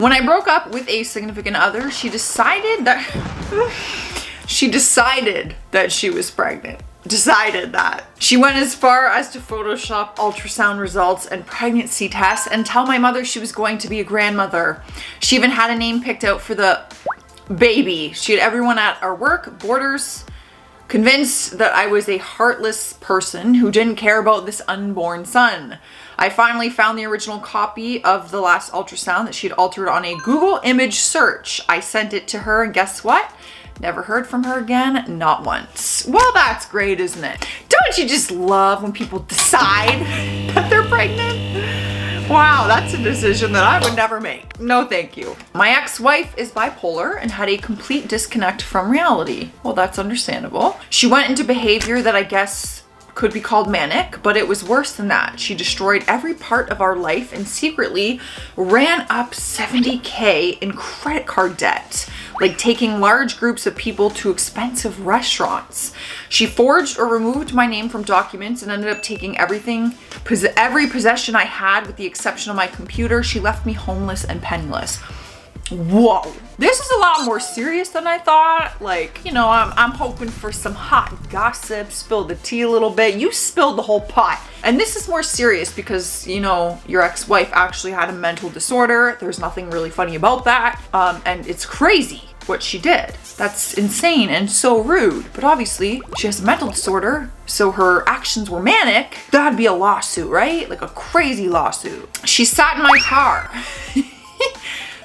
When I broke up with a significant other, she decided that she was pregnant. Decided that. She went as far as to Photoshop ultrasound results and pregnancy tests and tell my mother she was going to be a grandmother. She even had a name picked out for the baby. She had everyone at our work, Borders, convinced that I was a heartless person who didn't care about this unborn son. I finally found the original copy of the last ultrasound that she'd altered on a Google image search. I sent it to her and guess what? Never heard from her again, not once. Well, that's great, isn't it? Don't you just love when people decide that they're pregnant? Wow, that's a decision that I would never make. No, thank you. My ex-wife is bipolar and had a complete disconnect from reality. Well, that's understandable. She went into behavior that I guess could be called manic, but it was worse than that. She destroyed every part of our life and secretly ran up $70K in credit card debt, like taking large groups of people to expensive restaurants. She forged or removed my name from documents and ended up taking every possession I had with the exception of my computer. She left me homeless and penniless. Whoa, this is a lot more serious than I thought. Like, you know, I'm hoping for some hot gossip, spill the tea a little bit. You spilled the whole pot. And this is more serious because, you know, your ex-wife actually had a mental disorder. There's nothing really funny about that. And it's crazy what she did. That's insane and so rude. But obviously she has a mental disorder, so her actions were manic. That'd be a lawsuit, right? Like a crazy lawsuit. She sat in my car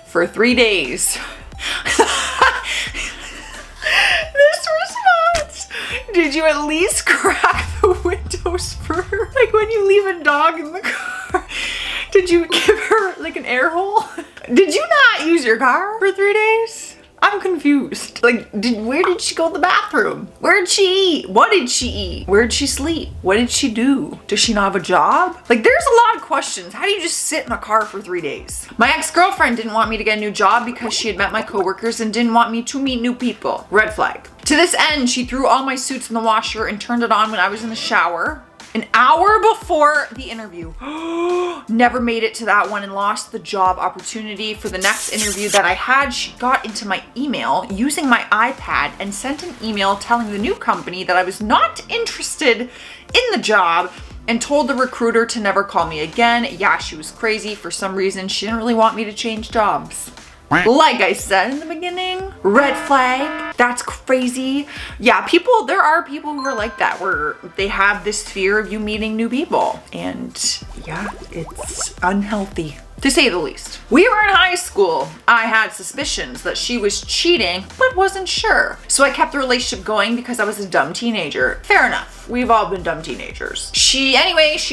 for 3 days. This response. Did you at least crack the windows for her? Like when you leave a dog in the car, did you give her like an air hole? Did you not use your car for 3 days? I'm confused. Like, where did she go to the bathroom? Where did she eat? What did she eat? Where did she sleep? What did she do? Does she not have a job? Like, there's a lot of questions. How do you just sit in a car for 3 days? My ex-girlfriend didn't want me to get a new job because she had met my coworkers and didn't want me to meet new people. Red flag. To this end, she threw all my suits in the washer and turned it on when I was in the shower. An hour before the interview. Never made it to that one and lost the job opportunity. For the next interview that I had, she got into my email using my iPad and sent an email telling the new company that I was not interested in the job and told the recruiter to never call me again. Yeah, she was crazy. For some reason, she didn't really want me to change jobs. Like I said in the beginning, red flag. That's crazy. Yeah, there are people who are like that, where they have this fear of you meeting new people. And yeah, it's unhealthy, to say the least. We were in high school. I had suspicions that she was cheating, but wasn't sure. So I kept the relationship going because I was a dumb teenager. Fair enough. We've all been dumb teenagers. She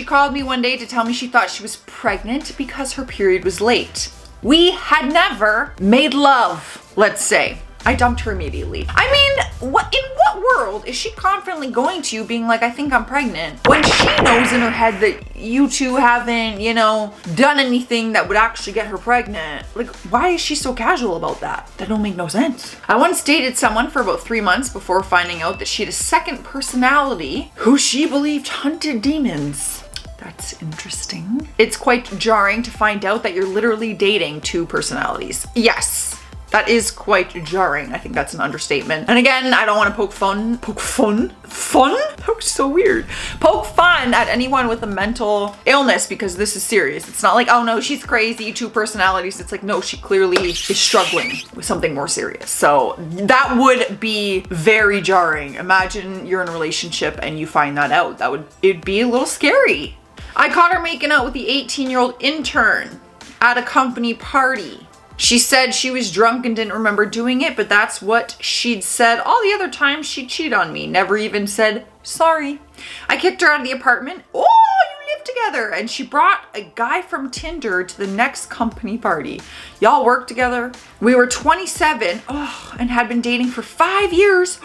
called me one day to tell me she thought she was pregnant because her period was late. We had never made love, let's say. I dumped her immediately. I mean, in what world is she confidently going to you being like, I think I'm pregnant, when she knows in her head that you two haven't, you know, done anything that would actually get her pregnant? Like, why is she so casual about that? That don't make no sense. I once dated someone for about 3 months before finding out that she had a second personality who she believed hunted demons. That's interesting. It's quite jarring to find out that you're literally dating 2 personalities. Yes, that is quite jarring. I think that's an understatement. And again, I don't want to poke fun? That was so weird. Poke fun at anyone with a mental illness because this is serious. It's not like, oh no, she's crazy, 2 personalities. It's like, no, she clearly is struggling with something more serious. So that would be very jarring. Imagine you're in a relationship and you find that out. It'd be a little scary. I caught her making out with the 18-year-old intern at a company party. She said she was drunk and didn't remember doing it, but that's what she'd said all the other times she'd cheat on me. Never even said sorry. I kicked her out of the apartment. Oh, you live together. And she brought a guy from Tinder to the next company party. Y'all worked together. We were 27 and had been dating for 5 years.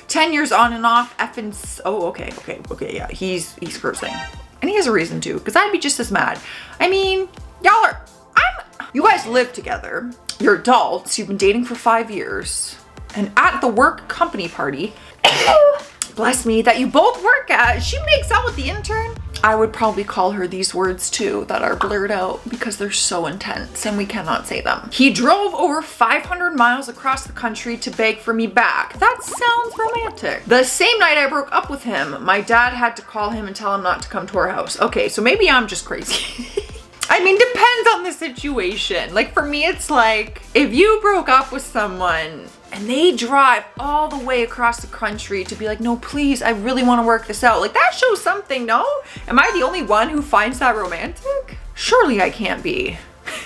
10 years on and off. Okay, yeah, he's cursing. And he has a reason to, because I'd be just as mad. I mean, you guys live together. You're adults. You've been dating for 5 years. And at the work company party, bless me, that you both work work at. She makes out with the intern. I would probably call her these words too that are blurred out because they're so intense and we cannot say them. He drove over 500 miles across the country to beg for me back. That sounds romantic. The same night I broke up with him, my dad had to call him and tell him not to come to our house. Okay, so maybe I'm just crazy. I mean, depends on the situation. Like for me, it's like if you broke up with someone and they drive all the way across the country to be like, no, please, I really want to work this out. Like that shows something, no? Am I the only one who finds that romantic? Surely I can't be.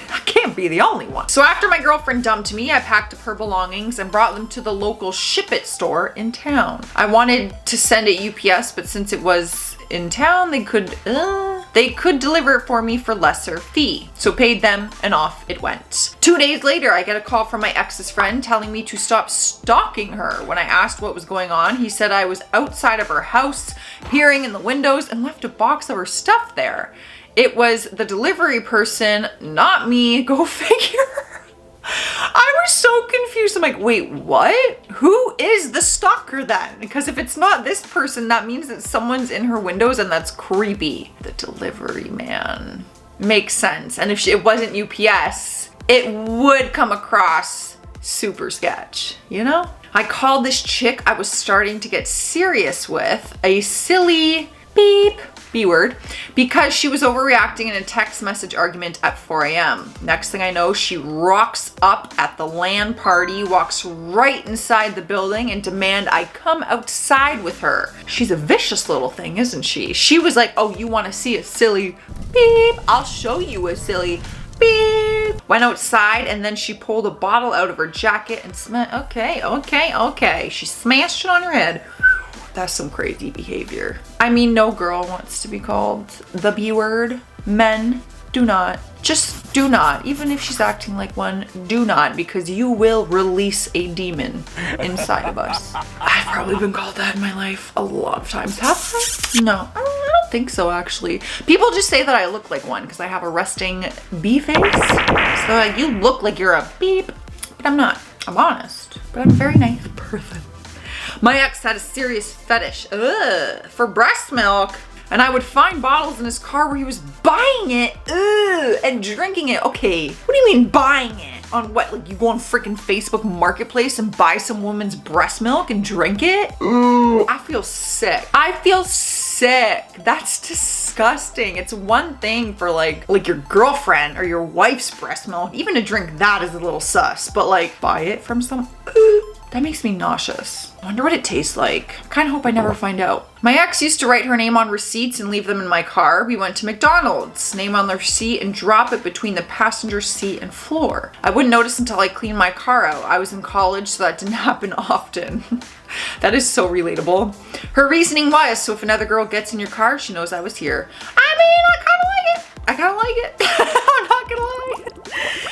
I can't be the only one. So after my girlfriend dumped me, I packed up her belongings and brought them to the local Ship It store in town. I wanted to send it UPS, but since it was in town, they could deliver it for me for lesser fee. So paid them and off it went. 2 days later, I get a call from my ex's friend telling me to stop stalking her. When I asked what was going on, he said I was outside of her house, peering in the windows and left a box of her stuff there. It was the delivery person, not me. Go figure. I was so confused. I'm like, wait, what? Who is the stalker then? Because if it's not this person, that means that someone's in her windows and that's creepy. The delivery man. Makes sense. And if it wasn't UPS, it would come across super sketch, you know? I called this chick I was starting to get serious with a silly beep. B word, because she was overreacting in a text message argument at 4 a.m. Next thing I know, she rocks up at the LAN party, walks right inside the building and demand I come outside with her. She's a vicious little thing, isn't she? She was like, oh, you want to see a silly beep? I'll show you a silly beep. Went outside and then she pulled a bottle out of her jacket and okay. She smashed it on her head. That's some crazy behavior. I mean, no girl wants to be called the B word. Men, do not. Just do not. Even if she's acting like one, do not, because you will release a demon inside of us. I've probably been called that in my life a lot of times. Have I? No, I don't think so, actually. People just say that I look like one because I have a resting B face. So like, you look like you're a beep, but I'm not. I'm honest, but I'm a very nice person. My ex had a serious fetish for breast milk, and I would find bottles in his car where he was buying it and drinking it. Okay, what do you mean buying it? On what, like you go on freaking Facebook Marketplace and buy some woman's breast milk and drink it? Ooh, I feel sick. I feel sick. That's disgusting. It's one thing for like your girlfriend or your wife's breast milk. Even to drink that is a little sus, but like buy it from some, that makes me nauseous. I wonder what it tastes like. I kind of hope I never find out. My ex used to write her name on receipts and leave them in my car. We went to McDonald's, name on the receipt and drop it between the passenger seat and floor. I wouldn't notice until I cleaned my car out. I was in college, so that didn't happen often. That is so relatable. Her reasoning was, so if another girl gets in your car, she knows I was here. I mean, I kind of like it. I'm not gonna lie.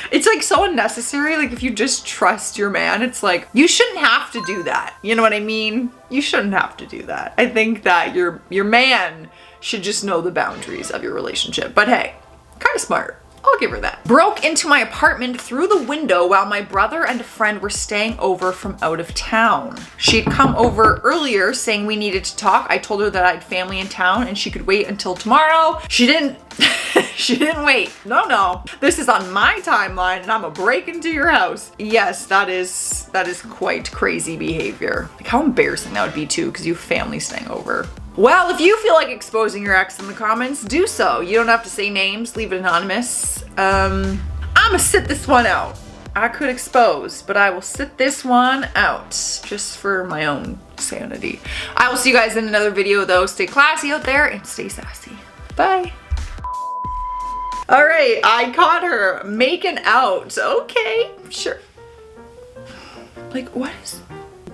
It's like so unnecessary. Like if you just trust your man, it's like, you shouldn't have to do that. You know what I mean? You shouldn't have to do that. I think that your man should just know the boundaries of your relationship. But hey, kind of smart. I'll give her that. Broke into my apartment through the window while my brother and a friend were staying over from out of town. She'd come over earlier saying we needed to talk. I told her that I had family in town and she could wait until tomorrow. She didn't wait. No. This is on my timeline and I'm gonna break into your house. Yes, that is quite crazy behavior. Like how embarrassing that would be too, because you have family staying over. Well, if you feel like exposing your ex in the comments, do so. You don't have to say names, leave it anonymous. I'm gonna sit this one out. I could expose, but I will sit this one out just for my own sanity. I will see you guys in another video though. Stay classy out there and stay sassy. Bye. All right, I caught her making out. Okay, sure. Like what is,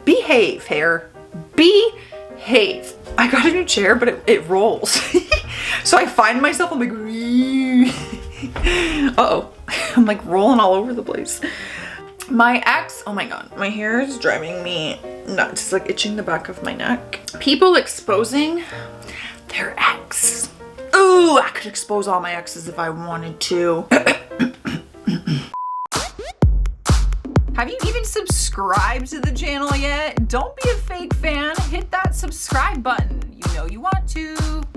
behave, hair, behave. I got a new chair, but it rolls. So I find myself, I'm like, uh-oh. I'm like rolling all over the place. My ex, oh my God, my hair is driving me nuts. It's like itching the back of my neck. People exposing their ex. Ooh, I could expose all my exes if I wanted to. Have you even subscribed to the channel yet? Don't be a fake fan. Hit that subscribe button. you know you want to.